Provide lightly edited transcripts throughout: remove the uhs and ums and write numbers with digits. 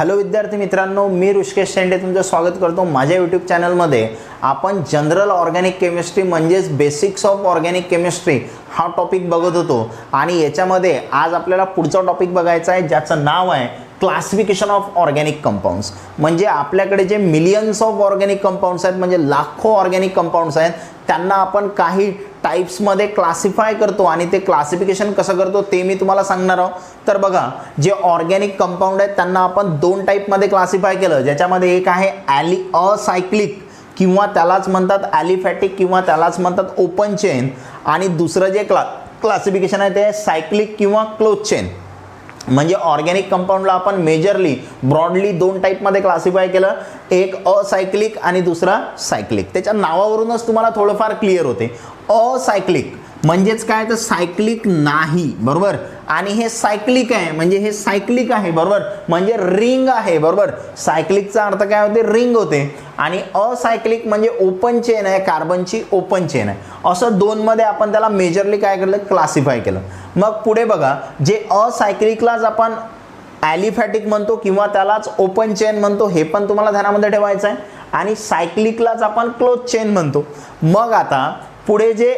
Hello विद्यार्थी मित्रांनो, मी ऋषिकेश शेंडे तुमचं स्वागत करतो माझ्या यूट्यूब चॅनलमध्ये. आपण जनरल ऑर्गॅनिक केमिस्ट्री म्हणजेच बेसिक्स ऑफ ऑर्गॅनिक केमिस्ट्री हा टॉपिक बघत होतो आणि याच्यामध्ये आज आपल्याला पुढचा टॉपिक बघायचा आहे ज्याचं नाव आहे क्लासिफिकेशन ऑफ ऑर्गॅनिक कंपाऊंड्स. म्हणजे आपल्याकडे जे मिलियन्स ऑफ ऑर्गॅनिक कंपाऊंड्स आहेत, म्हणजे लाखो ऑर्गॅनिक कंपाऊंड्स आहेत, त्यांना आपण काही टाइप्समध्ये क्लासिफाय करतो आणि ते क्लासिफिकेशन कसं करतो ते मी तुम्हाला सांगणार आहोत. तर बघा, जे ऑर्गॅनिक कंपाऊंड आहेत त्यांना आपण दोन टाईपमध्ये क्लासिफाय केलं, ज्याच्यामध्ये एक आहे असायक्लिक किंवा त्यालाच म्हणतात ॲलिफॅटिक किंवा त्यालाच म्हणतात ओपन चेन, आणि दुसरं जे क्लासिफिकेशन आहे ते सायक्लिक किंवा क्लोज चेन. म्हणजे ऑर्गॅनिक कंपाऊंडला आपण मेजरली ब्रॉडली दोन टाईपमध्ये क्लासिफाय केलं, एक असायक्लिक आणि दुसरा सायक्लिक. त्याच्या नावावरूनच तुम्हाला थोडंफार क्लिअर होते. असायक्लिक म्हणजेच काय, तर सायक्लिक नाही, बरोबर, आणि हे सायक्लिक आहे म्हणजे हे सायक्लिक आहे, बरोबर, म्हणजे रिंग आहे, बरोबर. सायक्लिकचा अर्थ काय होते, रिंग होते, आणि असायक्लिक म्हणजे ओपन चेन आहे, कार्बनची ओपन चेन आहे. असं दोनमध्ये आपण त्याला मेजरली काय केलं, क्लासिफाय केलं. मग पुढे बघा, जे असायक्लिकलाच आपण ॲलिफॅटिक म्हणतो किंवा त्यालाच ओपन चेन म्हणतो, हे पण तुम्हाला ध्यानामध्ये ठेवायचं आहे, आणि सायक्लिकलाच आपण क्लोज चेन म्हणतो. मग आता पुढे जे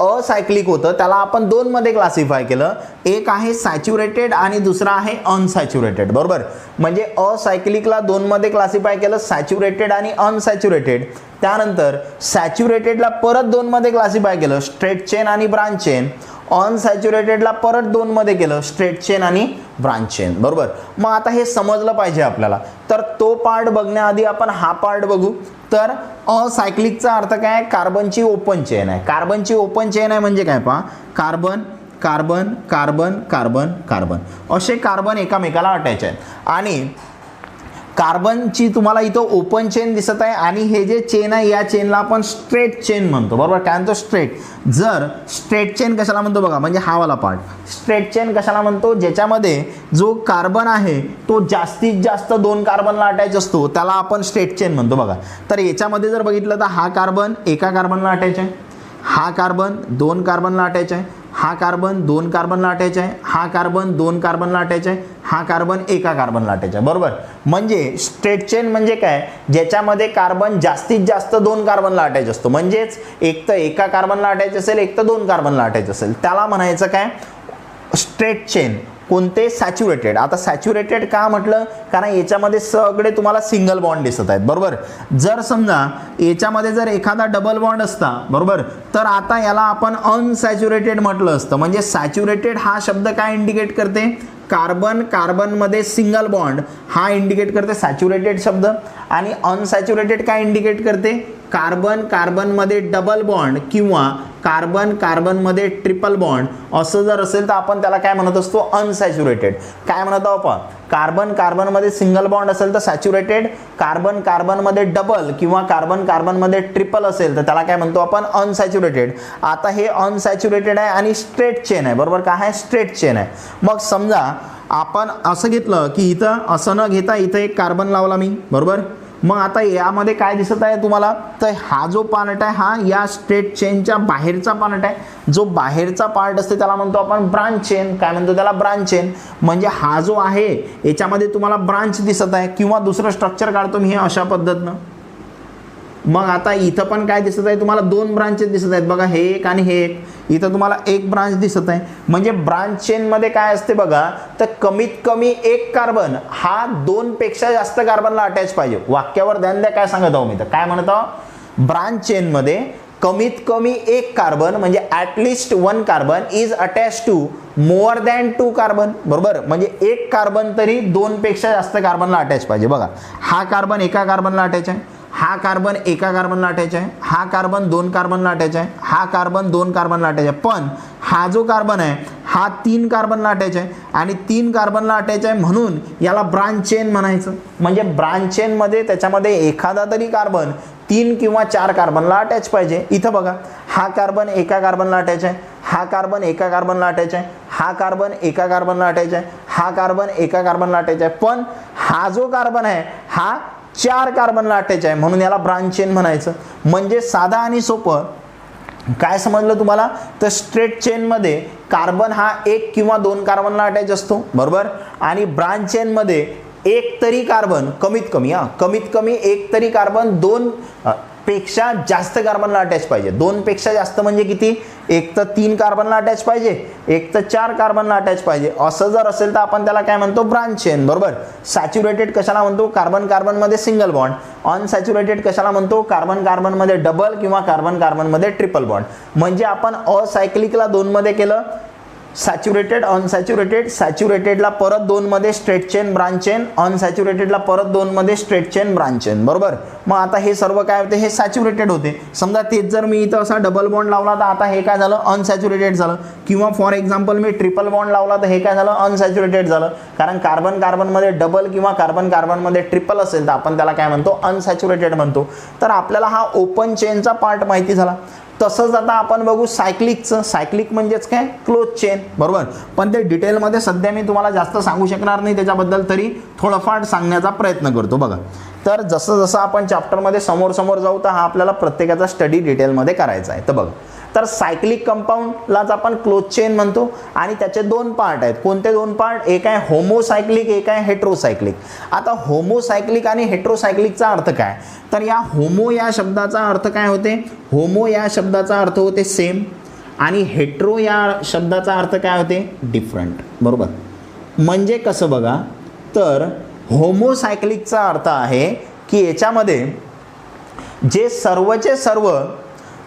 असायक्लिक होतं त्याला आपण दोनमध्ये क्लासिफाय केलं, एक आहे सॅच्युरेटेड आणि दुसरा आहे अनसॅच्युरेटेड, बरोबर. म्हणजे असायक्लिकला दोनमध्ये क्लासिफाय केलं, सॅच्युरेटेड आणि अनसॅच्युरेटेड. त्यानंतर सॅच्युरेटेडला परत दोनमध्ये क्लासिफाय केलं, स्ट्रेट चेन आणि ब्रांच चेन. अनसॅच्युरेटेडला परत दोनमध्ये केलं, स्ट्रेट चेन आणि ब्रांच चेन, बरोबर. मग आता हे समजलं पाहिजे आपल्याला, तर तो पार्ट बघण्याआधी आपण हा पार्ट बघू. तर असायक्लिकचा अर्थ काय, कार्बनची ओपन चेन आहे. कार्बनची ओपन चेन आहे म्हणजे काय, पहा, carbon carbon carbon carbon carbon असे कार्बन एकामेकाला अटॅच आहेत, आणि कार्बनची तुम्हाला इथं ओपन चेन दिसत आहे, आणि हे जे चेन आहे या चेनला आपण स्ट्रेट चेन म्हणतो, बरोबर. काय म्हणतो, स्ट्रेट. जर स्ट्रेट चेन कशाला म्हणतो बघा, म्हणजे हा वाला पार्ट स्ट्रेट चेन कशाला म्हणतो, ज्याच्यामध्ये जो कार्बन आहे तो जास्तीत जास्त दोन कार्बनला अटॅच असतो, त्याला आपण स्ट्रेट चेन म्हणतो, बघा. तर याच्यामध्ये जर बघितलं तर हा कार्बन एका कार्बनला अटॅच आहे, हा कार्बन दोन कार्बनला अटॅच आहे, हा कार्बन दोन कार्बनला अटॅच आहे, हा कार्बन दोन कार्बनला अटॅच आहे, हा कार्बन एका कार्बनला अटॅच आहे, बरोबर. म्हणजे स्ट्रेट चेन म्हणजे काय, ज्याच्यामध्ये कार्बन जास्तीत जास्त दोन कार्बनला अटॅच असतो. म्हणजेच एक तर एका कार्बनला अटॅच असेल, एक तर दोन कार्बनला अटॅच असेल, त्याला म्हणायचं काय, स्ट्रेट चेन. कोणते, सॅच्युरेटेड. आता सॅच्युरेटेड का म्हटलं, कारण याच्यामध्ये सगळे तुम्हाला सिंगल बॉन्ड दिसत आहेत, बरोबर. जर समजा याच्यामध्ये जर एखादा डबल बॉन्ड असता, बरोबर, तर आता याला आपण अनसॅच्युरेटेड म्हटलं असतं. म्हणजे सॅच्युरेटेड हा शब्द काय इंडिकेट करते, कार्बन कार्बनमध्ये सिंगल बॉन्ड हा इंडिकेट करते सॅच्युरेटेड शब्द, आणि अनसॅच्युरेटेड काय इंडिकेट करते, कार्बन कार्बनमध्ये डबल बॉन्ड किंवा कार्बन कार्बनमध्ये ट्रिपल बॉन्ड. असं जर असेल तर आपण त्याला काय म्हणत असतो, अनसॅच्युरेटेड. काय म्हणत आहोत आपण, कार्बन कार्बनमध्ये सिंगल बॉन्ड असेल तर सॅच्युरेटेड, कार्बन कार्बनमध्ये डबल किंवा कार्बन कार्बनमध्ये ट्रिपल असेल तर त्याला काय म्हणतो आपण, अनसॅच्युरेटेड. आता हे अनसॅच्युरेटेड आहे आणि स्ट्रेट चेन आहे, बरोबर. काय आहे, स्ट्रेट चेन आहे. मग समजा आपण असं घेतलं की इथं असं न घेता इथं एक कार्बन लावला मी, बरोबर. मग आता यामध्ये काय दिसत आहे तुम्हाला, तर हा जो पार्ट आहे हा या स्ट्रेट चेनच्या बाहेरचा पार्ट आहे. जो बाहेरचा पार्ट असते त्याला म्हणतो आपण ब्रांच चेन. काय म्हणतो त्याला, ब्रांच चेन. म्हणजे हा जो आहे याच्यामध्ये तुम्हाला ब्रांच दिसत आहे, किंवा दुसरं स्ट्रक्चर काढतो मी हे अशा पद्धतीनं. मग आता इथं पण काय दिसत आहे तुम्हाला, दोन ब्रांचेस दिसत आहेत बघा, हे एक आणि हे एक. इथं तुम्हाला एक ब्रांच दिसत आहे. म्हणजे ब्रांच चेन मध्ये काय असते बघा, तर कमीत कमी एक कार्बन हा दोन पेक्षा जास्त कार्बनला अटॅच पाहिजे. वाक्यावर ध्यान द्या, काय सांगत आहो मी, तर काय म्हणत आहो, ब्रांच चेन मध्ये कमीत कमी एक कार्बन म्हणजे at least one carbon is attach to more than two carbon, बरोबर. म्हणजे एक कार्बन तरी दोन पेक्षा जास्त कार्बनला अटॅच पाहिजे. बघा, हा कार्बन एका कार्बनला अटॅच आहे, हा कार्बन एका कार्बनला अटॅच आहे, हा कार्बन दोन कार्बनला अटॅच आहे, हा कार्बन दोन कार्बनला अटॅच आहे. पण हा जो कार्बन आहे हा तीन कार्बनला अटॅच आहे, आणि तीन कार्बनला अटॅच आहे म्हणून याला ब्रांच चेन म्हणायचं. म्हणजे ब्रांच चेनमध्ये त्याच्यामध्ये एखादा तरी कार्बन तीन किंवा चार कार्बनला अटॅच पाहिजे. इथं बघा, हा कार्बन एका कार्बनला अटॅच आहे, हा कार्बन एका कार्बनला अटॅच आहे, हा कार्बन एका कार्बनला अटॅच आहे, हा कार्बन एका कार्बनला अटॅच आहे. पण हा जो कार्बन आहे हा चार कार्बनला अटॅच आहे म्हणून याला ब्रांच चेन म्हणायचं. म्हणजे साधा आणि सोपं काय समजलं तुम्हाला, तर स्ट्रेट चेनमध्ये कार्बन हा एक किंवा दोन कार्बनला अटॅच असतो, बरोबर. आणि ब्रांच चेनमध्ये एक तरी कार्बन कमीत कमी एक तरी कार्बन दोन पेक्षा जास्त कार्बनला अटॅच पाहिजे. दोन पेक्षा जास्त म्हणजे किती? एक तर 3 कार्बनला अटॅच पाहिजे, एक तर 4 कार्बनला अटॅच पाहिजे. असं जर असेल तर आपण त्याला काय म्हणतो? Branch chain. बरोबर. सॅच्युरेटेड कशाला म्हणतो? कार्बन कार्बन मध्ये सिंगल बॉन्ड. अनसॅच्युरेटेड कशाला म्हणतो? कार्बन कार्बन मध्ये डबल किंवा कार्बन कार्बन मध्ये ट्रिपल बॉन्ड. म्हणजे आपण असायक्लिकला 2 मध्ये केलं, सॅच्युरेटेड अनसॅच्युरेटेड, सॅच्युरेटेडला परत 2 मध्ये स्ट्रेट चेन ब्रांच चेन, अनसॅच्युरेटेडला परत 2 मध्ये स्ट्रेट चेन ब्रांच चेन. बरोबर. मग आता हे सर्व काय होते? हे सॅच्युरेटेड होते. समजा तेच जर मी इथं असा डबल बॉन्ड लावला तर आता हे काय झालं? अनसॅच्युरेटेड झालं. किंवा for example me triple bond लावला तर हे काय झालं? अनसॅच्युरेटेड झालं. कारण कार्बन कार्बन मध्ये डबल किंवा कार्बन कार्बन मध्ये ट्रिपल असेल तर आपण त्याला काय म्हणतो? अनसॅच्युरेटेड म्हणतो. तर आपल्याला हा ओपन चेनचा पार्ट माहिती झाला. तसंच आता आपण बघू सायक्लिकचं. सायक्लिक म्हणजेच काय? Close chain. बरोबर. पण ते डिटेलमध्ये सध्या मी तुम्हाला जास्त सांगू शकणार नाही त्याच्याबद्दल, तरी थोडंफार सांगण्याचा प्रयत्न करतो. बघा, तर जसं जसं आपण चॅप्टरमध्ये समोर जाऊ तर हा आपल्याला प्रत्येकाचा स्टडी डिटेलमध्ये करायचा आहे. तर बघा, तर सायक्लिक कंपाऊंडलाच आपण क्लोज चेन म्हणतो आणि त्याचे 2 पार्ट आहेत. कोणते 2 पार्ट? एक आहे होमोसायक्लिक, एक आहे हेट्रोसायक्लिक. आता होमोसायक्लिक आणि हेट्रोसायक्लिकचा अर्थ काय? तर या होमो या शब्दाचा अर्थ काय होते? होमो या शब्दाचा अर्थ होते सेम आणि हेट्रो या शब्दाचा अर्थ काय होते? डिफरंट. बरोबर. म्हणजे कसं बघा, तर होमोसायक्लिकचा अर्थ आहे की याच्यामध्ये जे सर्वचे सर्व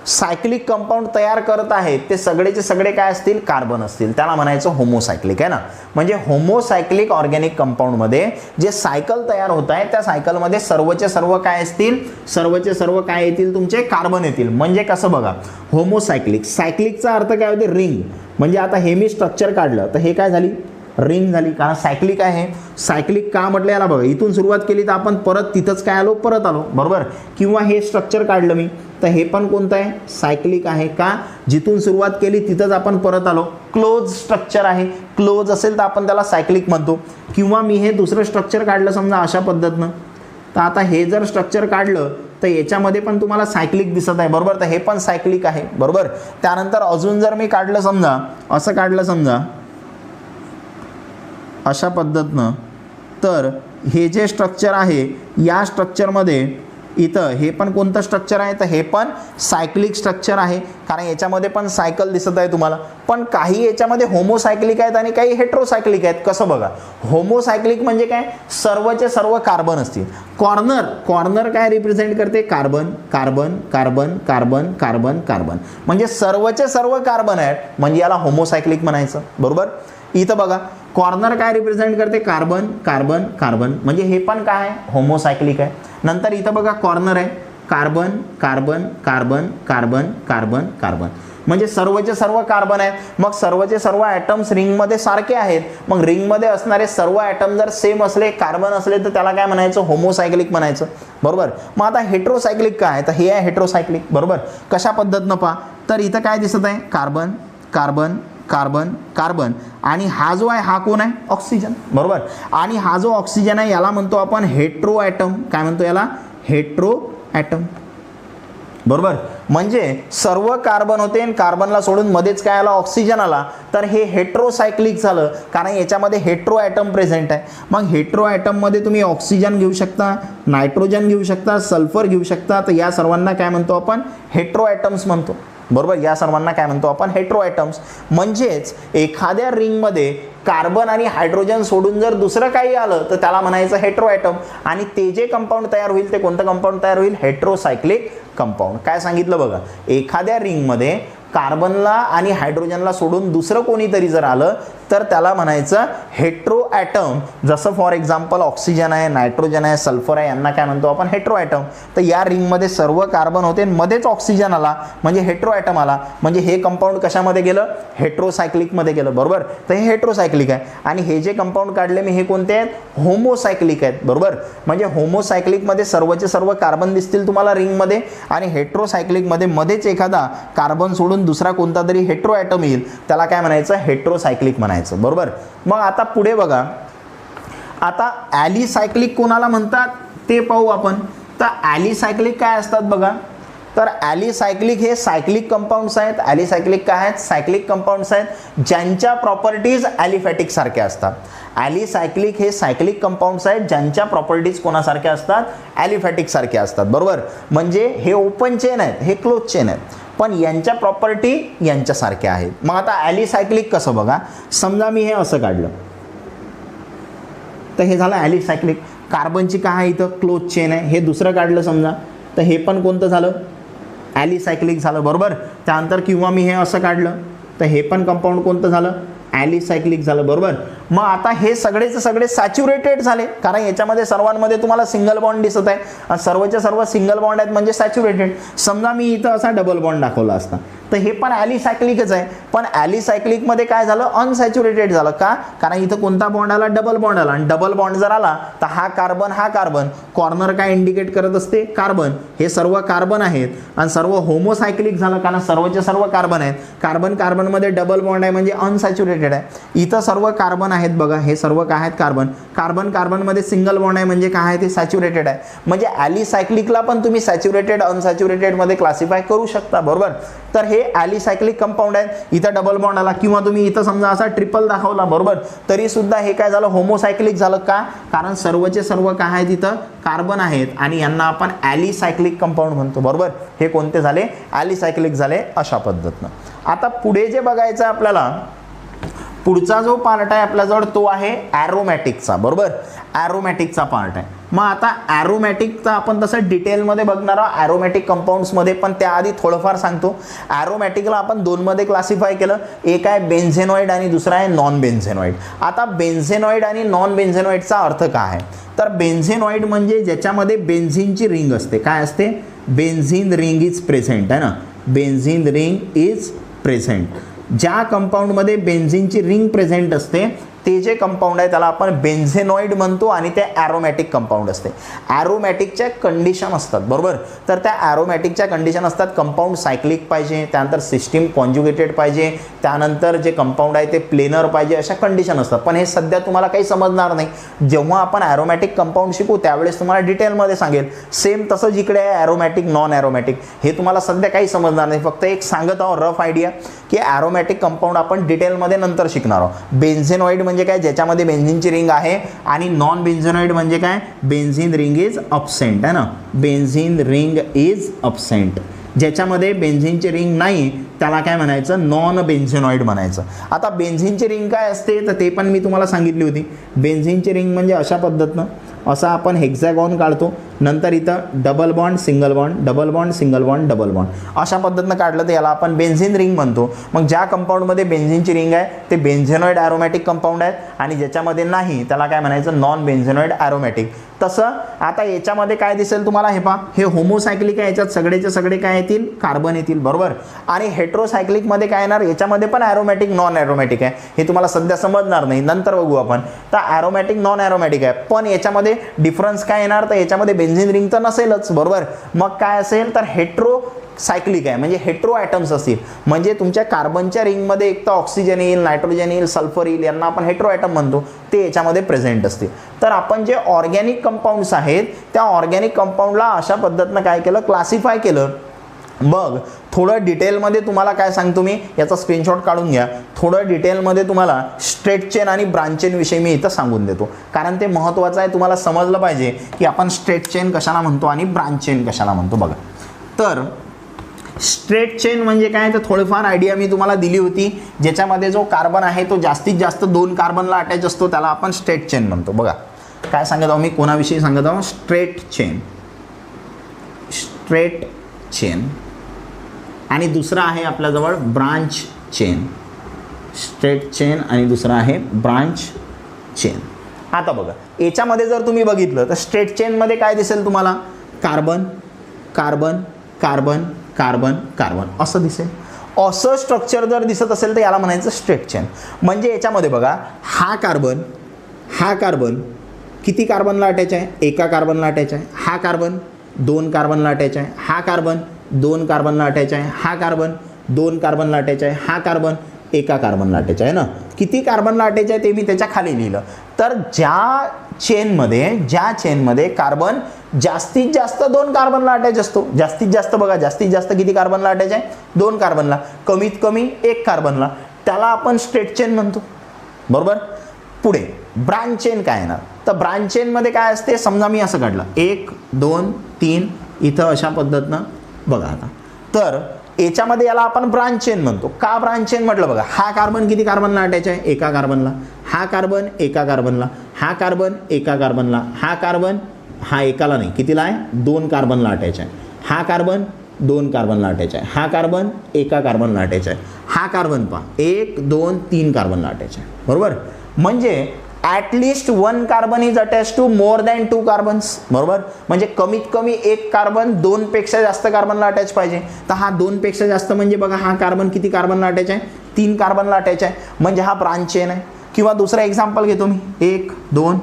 सायक्लिक कंपाऊंड तयार करत आहेत ते सगळेचे सगळे काय असतील? कार्बन असतील. त्याला म्हणायचं होमोसायक्लिक, आहे ना. म्हणजे होमोसायक्लिक ऑर्गॅनिक कंपाऊंडमध्ये जे सायकल तयार होत आहे त्या सायकलमध्ये सर्वचे सर्व काय असतील? सर्वचे सर्व काय येतील? तुमचे कार्बन येतील. म्हणजे कसं बघा, होमोसायक्लिक. सायक्लिकचा अर्थ काय होते? रिंग. म्हणजे आता हे मी स्ट्रक्चर काढलं तर हे काय झाली? रिंग झाली. कारण सायक्लिक आहे. सायक्लिक का म्हटलं याला? बघा, इथून सुरुवात केली तर आपण परत तिथंच काय आलो? परत आलो. बरोबर. किंवा हे स्ट्रक्चर काढलं मी तर हे पण कोणतं आहे? सायक्लिक आहे. का? जिथून सुरुवात केली तिथंच आपण परत आलो. क्लोज स्ट्रक्चर आहे. क्लोज असेल तर आपण त्याला सायक्लिक म्हणतो. किंवा मी हे दुसरं स्ट्रक्चर काढलं समजा अशा पद्धतीनं, तर आता हे जर स्ट्रक्चर काढलं तर याच्यामध्ये पण तुम्हाला सायक्लिक दिसत आहे. बरोबर. तर हे पण सायक्लिक आहे. बरोबर. त्यानंतर अजून जर मी काढलं समजा, असं काढलं समजा अशा पद्धतीनं, तर हे जे स्ट्रक्चर आहे या स्ट्रक्चरमध्ये इथं हे पण कोणतं स्ट्रक्चर आहे? तर हे पण सायक्लिक स्ट्रक्चर आहे. कारण याच्यामध्ये पण सायकल दिसत आहे तुम्हाला. पण काही याच्यामध्ये होमोसायक्लिक आहेत आणि काही हेट्रोसायक्लिक आहेत. कसं बघा, होमोसायक्लिक म्हणजे काय? सर्वचे सर्व कार्बन असतील. कॉर्नर काय रिप्रेझेंट करते? Carbon carbon carbon carbon carbon carbon. म्हणजे सर्वचे सर्व कार्बन आहेत, म्हणजे याला होमोसायक्लिक म्हणायचं. बरोबर. इथं बघा, कॉर्नर काय रिप्रेझेंट करते? Carbon carbon carbon. म्हणजे हे पण काय आहे? होमोसायक्लिक आहे. नंतर इथं बघा कॉर्नर आहे, carbon carbon carbon carbon carbon carbon. म्हणजे सर्वचे सर्व कार्बन आहेत. मग सर्वचे सर्व ॲटम्स रिंगमध्ये सारखे आहेत. मग रिंगमध्ये असणारे सर्व ॲटम जर सेम असले, कार्बन असले, तर त्याला काय म्हणायचं? होमोसायक्लिक म्हणायचं. बरोबर. मग आता हेट्रोसायक्लिक काय आहे? तर हे आहे हेट्रोसायक्लिक. बरोबर. कशा पद्धतीनं पहा, तर इथं काय दिसत आहे? Carbon carbon carbon carbon. आणि हा जो आहे हा कोण आहे? ऑक्सिजन. बरोबर. आणि हा जो ऑक्सिजन आहे याला म्हणतो आपण हेट्रो ॲटम. काय म्हणतो याला? Hetero atom. बरोबर. म्हणजे सर्व कार्बन होते आणि कार्बनला सोडून मध्येच काय आला? ऑक्सिजन आला. तर हे हेट्रोसायक्लिक झालं, कारण याच्यामध्ये हेट्रो ॲटम प्रेझेंट आहे. मग हेट्रो ॲटममध्ये तुम्ही ऑक्सिजन घेऊ शकता, नायट्रोजन घेऊ शकता, सल्फर घेऊ शकता. तर या सर्वांना काय म्हणतो आपण? हेट्रो ॲटम्स म्हणतो. बरोबर. या सर्वांना काय म्हणतो आपण? Hetero atoms. म्हणजेच एखाद्या रिंगमध्ये कार्बन आणि हायड्रोजन सोडून जर दुसरं काही आलं तर त्याला म्हणायचं हेट्रो ॲटम. आणि ते जे कंपाऊंड तयार होईल ते कोणतं कंपाऊंड तयार होईल? Heterocyclic compound. काय सांगितलं बघा, एखाद्या रिंगमध्ये कार्बनला आणि हायड्रोजनला सोडून दुसरं कोणीतरी जर आलं तर त्याला म्हणायचं हेट्रो ॲटम. जसं फॉर एक्झाम्पल ऑक्सिजन आहे, नायट्रोजन आहे, सल्फर आहे, यांना काय म्हणतो आपण? Hetero atom. तर या रिंगमध्ये सर्व कार्बन होते, मध्येच ऑक्सिजन आला म्हणजे हेट्रो ॲटम आला. म्हणजे हे कंपाऊंड कशामध्ये गेलं? हेट्रोसायक्लिकमध्ये गेलं. बरोबर. तर हे हेट्रोसायक्लिक आहे. आणि हे जे कंपाऊंड काढले मी हे कोणते आहेत? होमोसायक्लिक आहेत. बरोबर. म्हणजे होमोसायक्लिकमध्ये सर्वचे सर्व कार्बन दिसतील तुम्हाला रिंगमध्ये, आणि हेट्रोसायक्लिकमध्ये मध्येच एखादा कार्बन सोडून दुसरा कोणता तरी हेट्रो ॲटम येईल, त्याला काय म्हणायचं? हेट्रोसायक्लिक म्हणायचं. बरोबर. मग आता पुढे बघा, आता ॲलिसायक्लिक कोणाला म्हणतात ते पाहू आपण. तर ॲलिसायक्लिक काय असतात बघा, तर ॲलिसायक्लिक हे सायक्लिक कंपाऊंड्स आहेत. ॲलिसायक्लिक काय आहेत? सायक्लिक कंपाऊंड्स आहेत ज्यांच्या प्रॉपर्टीज ॲलिफॅटिक सारख्या असतात. ॲलिसायक्लिक हे सायक्लिक कंपाऊंड्स आहेत ज्यांच्या प्रॉपर्टीज कोणासारख्या असतात? ॲलिफॅटिक सारख्या असतात. बरोबर, म्हणजे हे ओपन चेन आहेत, हे क्लोज चेन आहेत, पण यांच्या प्रॉपर्टी यांच्यासारख्या आहेत. मग आता ॲलिसायक्लिक कसं बघा, समजा मी हे असं काढलं तर हे झालं ॲलिसायक्लिक. कार्बनची काय आहे इथं? क्लोज चेन आहे. हे दुसरं काढलं समजा तर हे पण कोणतं झालं? ॲलिसायक्लिक झालं. बरोबर, त्यानंतर किंवा मी हे असं काढलं तर हे पण कंपाऊंड कोणतं झालं? ॲलिसायक्लिक झालं. बरोबर, मग आता हे सगळेचे सगळे सॅच्युरेटेड झाले, कारण याच्यामध्ये सर्वांमध्ये तुम्हाला सिंगल बॉन्ड दिसत आहे आणि सर्वच्या सर्व सिंगल बॉन्ड आहेत म्हणजे सॅच्युरेटेड. समजा मी इथं असा डबल बॉन्ड दाखवला असता तर हे पण ॲलिसायक्लिकच आहे, पण ॲलिसायक्लिकमध्ये काय झालं? अनसॅच्युरेटेड झालं. का? कारण इथं कोणता बॉन्ड आला? डबल बॉन्ड आला, आणि डबल बॉन्ड जर आला तर हा कार्बन कॉर्नर काय इंडिकेट करत असते? कार्बन. हे सर्व कार्बन आहेत आणि सर्व होमोसायक्लिक झालं कारण सर्वचे सर्व कार्बन आहेत. कार्बनमध्ये डबल बॉन्ड आहे म्हणजे अनसॅच्युरेटेड आहे. इथं सर्व कार्बन आहेत बघा, हे सर्व काय आहेत? कार्बनमध्ये सिंगल बॉन्ड आहे म्हणजे काय आहे? ते सॅच्युरेटेड आहे. म्हणजे ॲलिसायक्लिकला पण तुम्ही सॅच्युरेटेड अनसॅच्युरेटेड मध्ये क्लासिफाय करू शकता. बरोबर, तर हे ॲलिसायक्लिक कंपाऊंड आहे. इथं डबल बॉन्ड आला किंवा तुम्ही इथं समजा असा ट्रिपल दाखवला, बरोबर, तरी सुद्धा हे काय झालं? होमोसायक्लिक झालं. का? कारण सर्वचे सर्व काय आहेत? इथं कार्बन आहेत आणि यांना आपण ॲलिसायक्लिक कंपाऊंड म्हणतो. बरोबर, हे कोणते झाले? ॲलिसायक्लिक झाले अशा पद्धतीनं. आता पुढे जे बघायचं आहे आपल्याला, पुढचा जो पार्ट आहे आपल्याजवळ तो आहे ॲरोमॅटिकचा. बरोबर, ॲरोमॅटिकचा पार्ट आहे. मग आता ॲरोमॅटिकचा आपण तसं डिटेलमध्ये बघणार आहोत ॲरोमॅटिक कंपाऊंड्समध्ये, पण त्याआधी थोडंफार सांगतो. ॲरोमॅटिकला आपण दोनमध्ये क्लासिफाय केलं, एक आहे बेन्झेनॉइड आणि दुसरा आहे नॉन बेन्झेनॉइड. आता बेन्झेनॉइड आणि नॉन बेन्झेनॉइडचा अर्थ काय आहे? तर बेन्झेनॉइड म्हणजे ज्याच्यामध्ये बेन्झिनची रिंग असते. काय असते? बेन्झिन रिंग इज प्रेझेंट आहे ना, बेन्झिन रिंग इज प्रेझेंट. ज्या कंपाऊंडमध्ये बेन्झिनची रिंग प्रेझेंट असते ते जे कंपाऊंड आहे त्याला आपण बेन्झेनॉइड म्हणतो आणि ते ॲरोमॅटिक कंपाऊंड असते. ॲरोमॅटिकच्या कंडिशन असतात. बरोबर, तर त्या ॲरोमॅटिकच्या कंडिशन असतात, कंपाऊंड सायक्लिक पाहिजे, त्यानंतर सिस्टीम कॉन्ज्युगेटेड पाहिजे, त्यानंतर जे कंपाऊंड आहे ते प्लेनर पाहिजे, अशा कंडिशन असतात. पण हे सध्या तुम्हाला काही समजणार नाही. जेव्हा आपण ॲरोमॅटिक कंपाऊंड शिकू त्यावेळेस तुम्हाला डिटेलमध्ये सांगेल. सेम तसंच इकडे आहे ॲरोमॅटिक नॉन ॲरोमॅटिक, हे तुम्हाला सध्या काही समजणार नाही. फक्त एक सांगत आहोत रफ आयडिया की ॲरोमॅटिक कंपाऊंड आपण डिटेलमध्ये नंतर शिकणार आहोत. बेन्झेनॉइड म्हणजे काय? ज्याच्यामध्ये बेन्झिनची रिंग आहे. आणि नॉन बेन्झेनॉइड म्हणजे काय? बेन्झिन रिंग इज अब्सेंट आहे ना, बेन्झिन रिंग इज अब्सेंट. ज्याच्यामध्ये बेन्झिनची रिंग नाही त्याला काय म्हणायचं? नॉन बेन्झेनॉइड म्हणायचं. आता बेन्झिनची रिंग काय असते तर ते पण मी तुम्हाला सांगितली होती. बेन्झिनची रिंग म्हणजे अशा पद्धतीनं असा आपण हेक्झॅगॉन काढतो, नंतर इथं double bond single bond, double bond single bond, double bond, अशा पद्धतीनं काढलं तर याला आपण बेन्झिन रिंग म्हणतो. मग ज्या कंपाऊंडमध्ये बेन्झिनची रिंग आहे ते बेन्झेनॉइड ॲरोमॅटिक कंपाऊंड आहे आणि ज्याच्यामध्ये नाही त्याला काय म्हणायचं? Non benzenoid aromatic. तसं आता याच्यामध्ये काय दिसेल तुम्हाला? हे पहा, हे होमोसायक्लिक आहे, याच्यात सगळेचे सगळे काय येतील? कार्बन येतील. बरोबर, आणि हेट्रोसायक्लिकमध्ये काय येणार? याच्यामध्ये पण ॲरोमॅटिक नॉन ॲरोमॅटिक आहे. हे तुम्हाला सध्या समजणार नाही, नंतर बघू आपण. तर ॲरोमॅटिक नॉन ॲरोमॅटिक आहे, पण याच्यामध्ये डिफरन्स काय येणार? तर याच्यामध्ये बेन्झिन रिंग तर नसेलच. बरोबर, मग काय असेल? तर हेट्रो सायक्लिक आहे म्हणजे हेट्रो ॲटम्स असतील. म्हणजे तुमच्या कार्बनच्या रिंगमध्ये एक तर ऑक्सिजन येईल, नायट्रोजन येईल, सल्फर येईल, यांना आपण हेट्रो ॲटम म्हणतो, ते याच्यामध्ये प्रेझेंट असतील. तर आपण जे ऑर्गॅनिक कंपाऊंड्स आहेत त्या ऑर्गॅनिक कंपाऊंडला अशा पद्धतीनं काय केलं? क्लासिफाय केलं. मग थोडं डिटेलमध्ये तुम्हाला काय सांगतो मी, याचा स्क्रीनशॉट काढून घ्या. थोडं डिटेलमध्ये तुम्हाला स्ट्रेट चेन आणि ब्रांच चेन विषयी मी इथं सांगून देतो, कारण ते महत्त्वाचं आहे. तुम्हाला समजलं पाहिजे की आपण स्ट्रेट चेन कशाला म्हणतो आणि ब्रांच चेन कशाला म्हणतो. बघा, तर स्ट्रेट चेन म्हणजे काय? तर थोडीफार आयडिया मी तुम्हाला दिली होती. ज्याच्यामध्ये जो कार्बन आहे तो जास्तीत जास्त 2 कार्बनला अटॅच असतो त्याला आपण स्ट्रेट चेन म्हणतो. बघा काय सांगत आहो मी, कोणाविषयी सांगत आहो? Straight chain. Straight chain. आणि दुसरा आहे आपल्याजवळ ब्रांच चेन. स्ट्रेट चेन आणि दुसरा आहे ब्रांच चेन. आता बघा याच्यामध्ये जर तुम्ही बघितलं तर स्ट्रेट चेनमध्ये काय दिसेल तुम्हाला? Carbon carbon carbon carbon carbon असं दिसेल. असं स्ट्रक्चर जर दिसत असेल तर याला म्हणायचं स्ट्रेट चेन. म्हणजे याच्यामध्ये बघा, हा कार्बन किती कार्बनला अटॅच आहे? एका कार्बनला अटॅच आहे. हा कार्बन 2 कार्बनला अटॅच आहे. हा कार्बन 2 कार्बनला अटॅच आहे. हा कार्बन 2 कार्बनला अटॅच आहे. हा कार्बन एका कार्बनला अटॅच आहे ना. किती कार्बनला अटॅच आहे ते मी त्याच्या खाली लिहिलं. तर ज्या चेनमध्ये कार्बन जास्तीत जास्त 2 कार्बनला अटॅच असतो, जास्तीत जास्त बघा, जास्तीत जास्त किती कार्बनला अटॅच आहे, 2 कार्बनला, कमीत कमी 1 कार्बनला, त्याला आपण स्ट्रेट चेन म्हणतो, बरोबर. पुढे ब्रांच चेन काय येणार, तर ब्रांच चेन मध्ये काय असते, समजा मी असं काढलं 1 2 3 इथं अशा पद्धतीनं बघा. आता तर याच्यामध्ये याला आपण ब्रांच चेन म्हणतो. का ब्रांच चेन म्हटलं बघा, हा कार्बन किती कार्बनला अटॅच आहे, एका कार्बनला, हा कार्बन एका कार्बनला, हा कार्बन एका कार्बनला, हा कार्बन हा एकाला नाही, कितीला आहे, 2 कार्बनला अटॅच आहे, हा कार्बन 2 कार्बनला अटॅच आहे, हा कार्बन एका कार्बनला अटॅच आहे, हा कार्बन पहा 1 2 3 कार्बनला अटॅच आहे, बरोबर. म्हणजे ॲटलिस्ट 1 carbon is attach to more than 2 carbons, बरोबर. म्हणजे कमीत कमी 1 कार्बन 2 पेक्षा जास्त कार्बनला अटॅच पाहिजे. तर हा 2 पेक्षा जास्त म्हणजे बघा, हा कार्बन किती कार्बनला अटॅच आहे, 3 कार्बनला अटॅच आहे, म्हणजे हा ब्रांच चेन आहे. किंवा दुसरा एक्झाम्पल घेतो मी, 1 2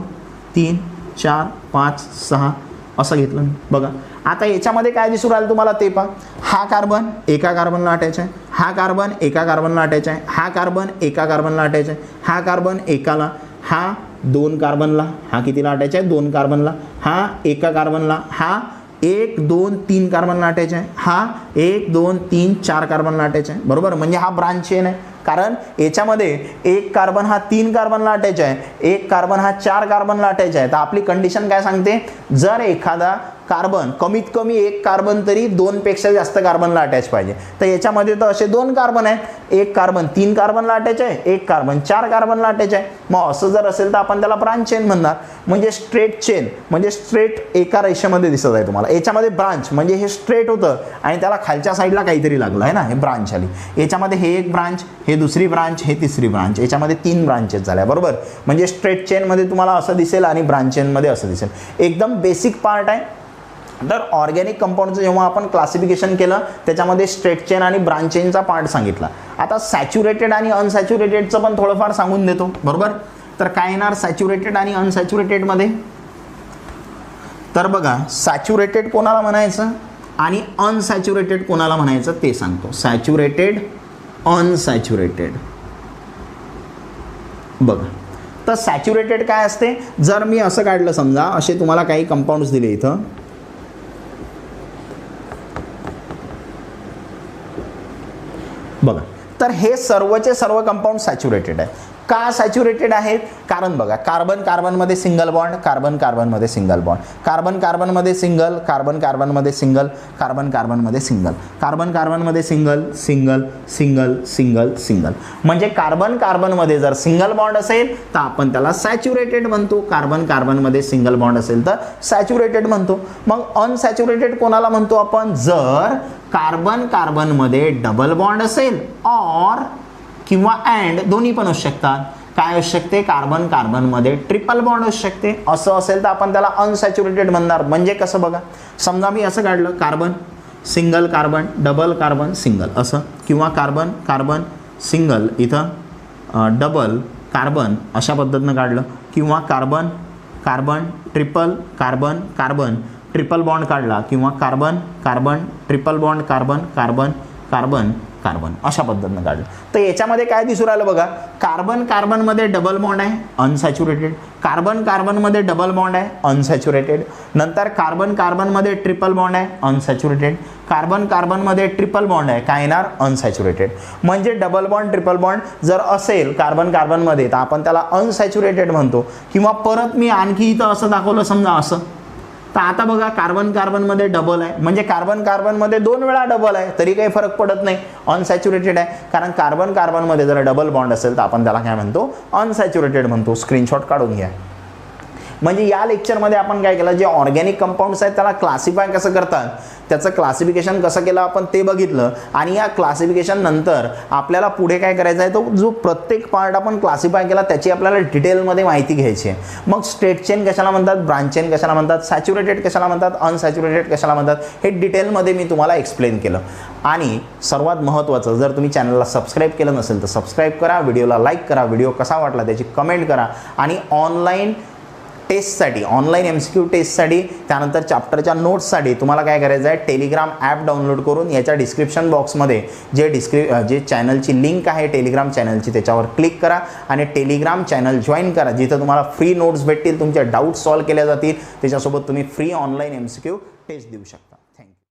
3 4 5 6 असं घेतलं मी, बघा. आता याच्यामध्ये काय दिसून राहिलं तुम्हाला ते पहा, हा कार्बन एका कार्बनला अटॅच आहे, हा कार्बन एका कार्बनला अटॅच आहे, हा कार्बन एका कार्बनला अटॅच आहे, हा कार्बन एकाला, हा 2 कार्बनला, हा कितीला अटॅच आहे, 2 कार्बनला, हा एका कार्बनला, हा 1 2 3 कार्बनला अटॅच आहे, हा 1 2 3 4 कार्बनला अटॅच आहे, बरोबर. म्हणजे हा ब्रांच चेन आहे. कारण याच्यामध्ये 1 कार्बन हा 3 कार्बनला अटॅच आहे, 1 कार्बन हा 4 कार्बनला अटॅच आहे. तर आपली कंडिशन काय सांगते, जर एखादा कार्बन कमीत कमी 1 कार्बन तरी 2 पेक्षा जास्त कार्बनला अटॅच पाहिजे. तर याच्यामध्ये तर असे 2 कार्बन आहेत, 1 कार्बन 3 कार्बनला अटॅच आहे, 1 कार्बन 4 कार्बनला अटॅच आहे. मग असं जर असेल तर आपण त्याला ब्रांच चेन म्हणणार. म्हणजे स्ट्रेट चेन म्हणजे स्ट्रेट एका रेषेमध्ये दिसत आहे तुम्हाला. याच्यामध्ये ब्रांच म्हणजे हे स्ट्रेट होतं आणि त्याला खालच्या साईडला काहीतरी लागलं आहे ना, हे ब्रांच आली. याच्यामध्ये हे एक ब्रांच, हे दुसरी ब्रांच, हे तिसरी ब्रांच, याच्यामध्ये 3 ब्रांचेस झाल्या, बरोबर. म्हणजे स्ट्रेट चेनमध्ये तुम्हाला असं दिसेल आणि ब्रांच चेनमध्ये असं दिसेल. एकदम बेसिक पार्ट आहे. तर ऑर्गॅनिक कंपाऊंडचं जेव्हा आपण क्लासिफिकेशन केलं त्याच्यामध्ये स्ट्रेट चेन आणि ब्रांच चेनचा पार्ट सांगितला. आता सॅच्युरेटेड आणि अनसॅच्युरेटेडचं पण थोडंफार सांगून देतो, बरोबर. तर काय येणार सॅच्युरेटेड आणि अनसॅच्युरेटेडमध्ये, तर बघा सॅच्युरेटेड कोणाला म्हणायचं आणि अनसॅच्युरेटेड कोणाला म्हणायचं ते सांगतो. सॅच्युरेटेड अनसॅच्युरेटेड बघा. तर सॅच्युरेटेड काय असते, जर मी असं काढलं समजा, असे तुम्हाला काही कंपाऊंड्स दिले इथं, बघा. तर हे सर्वचे सर्व कंपाऊंड सॅच्युरेटेड आहे. का सॅच्युरेटेड आहेत, कारण बघा कार्बन कार्बनमध्ये सिंगल बॉन्ड, कार्बन कार्बनमध्ये सिंगल बॉन्ड, कार्बन कार्बनमध्ये सिंगल, कार्बन कार्बनमध्ये सिंगल, कार्बन कार्बनमध्ये सिंगल, कार्बन कार्बनमध्ये single single single single single. म्हणजे कार्बन कार्बनमध्ये जर सिंगल बॉन्ड असेल तर आपण त्याला सॅच्युरेटेड म्हणतो, कार्बन कार्बनमध्ये सिंगल बॉन्ड असेल तर सॅच्युरेटेड म्हणतो. मग अनसॅच्युरेटेड कोणाला म्हणतो आपण, जर कार्बन कार्बनमध्ये डबल बॉन्ड असेल ऑर किंवा अँड दोन्ही पण असू शकतात. काय असू शकते, कार्बन कार्बनमध्ये ट्रिपल बॉन्ड असू शकते. असं असेल तर आपण त्याला अनसॅच्युरेटेड म्हणणार. म्हणजे कसं बघा, समजा मी असं काढलं carbon single carbon double carbon single असं, किंवा कार्बन कार्बन सिंगल इथं डबल कार्बन अशा पद्धतीनं काढलं, किंवा carbon carbon triple carbon carbon triple bond काढला, किंवा carbon carbon triple bond carbon carbon carbon carbon अशा पद्धतीनं काढलं. तर याच्यामध्ये काय दिसून राहिलं बघा, कार्बन कार्बनमध्ये डबल बॉन्ड आहे अनसॅच्युरेटेड, कार्बन कार्बनमध्ये डबल बॉन्ड आहे अनसॅच्युरेटेड, नंतर कार्बन कार्बनमध्ये ट्रिपल बॉन्ड आहे अनसॅच्युरेटेड, कार्बन कार्बनमध्ये ट्रिपल बॉन्ड आहे काय येणार अनसॅच्युरेटेड. म्हणजे डबल बॉन्ड ट्रिपल बॉन्ड जर असेल कार्बन कार्बनमध्ये तर आपण त्याला अनसॅच्युरेटेड म्हणतो. किंवा परत मी आणखी इथं असं दाखवलं समजा असं, तर आता बघा कार्बन कार्बनमध्ये डबल आहे, म्हणजे कार्बन कार्बनमध्ये 2 वेळा डबल आहे तरी काही फरक पडत नाही, अनसॅच्युरेटेड आहे. कारण कार्बन कार्बनमध्ये जर डबल बॉन्ड असेल तर आपण त्याला काय म्हणतो अनसॅच्युरेटेड म्हणतो. स्क्रीनशॉट काढून घ्या. म्हणजे या लेक्चरमध्ये आपण काय केलं, जे ऑर्गॅनिक कंपाऊंड्स आहेत त्याला क्लासिफाय कसं करतात, त्याचं क्लासिफिकेशन कसं केलं आपण ते बघितलं. आणि या क्लासिफिकेशन नंतर आपल्याला पुढे काय करायचं आहे, तो जो प्रत्येक पार्ट आपण क्लासिफाय केला त्याची आपल्याला डिटेलमध्ये माहिती घ्यायची आहे. मग स्ट्रेट चेन कशाला म्हणतात, ब्रांच चेन कशाला म्हणतात, सॅच्युरेटेड कशाला म्हणतात, अनसॅच्युरेटेड कशाला म्हणतात, हे डिटेलमध्ये मी तुम्हाला एक्सप्लेन केलं. आणि सर्वात महत्त्वाचं, जर तुम्ही चॅनलला सबस्क्राईब केलं नसेल तर सबस्क्राईब करा, व्हिडिओला लाईक करा, व्हिडिओ कसा वाटला त्याची कमेंट करा. आणि ऑनलाईन टेस्टसाठी, ऑनलाईन MCQ टेस्टसाठी, त्यानंतर चॅप्टरच्या नोट्ससाठी तुम्हाला काय करायचं आहे, टेलिग्राम ॲप डाउनलोड करून याच्या डिस्क्रिप्शन बॉक्समध्ये जे चॅनलची लिंक आहे टेलिग्राम चॅनलची त्याच्यावर क्लिक करा आणि टेलिग्राम चॅनल जॉईन करा, जिथं तुम्हाला फ्री नोट्स भेटतील, तुमचे डाऊट सॉल्व्ह केल्या जातील, त्याच्यासोबत तुम्ही फ्री ऑनलाईन MCQ टेस्ट देऊ शकता.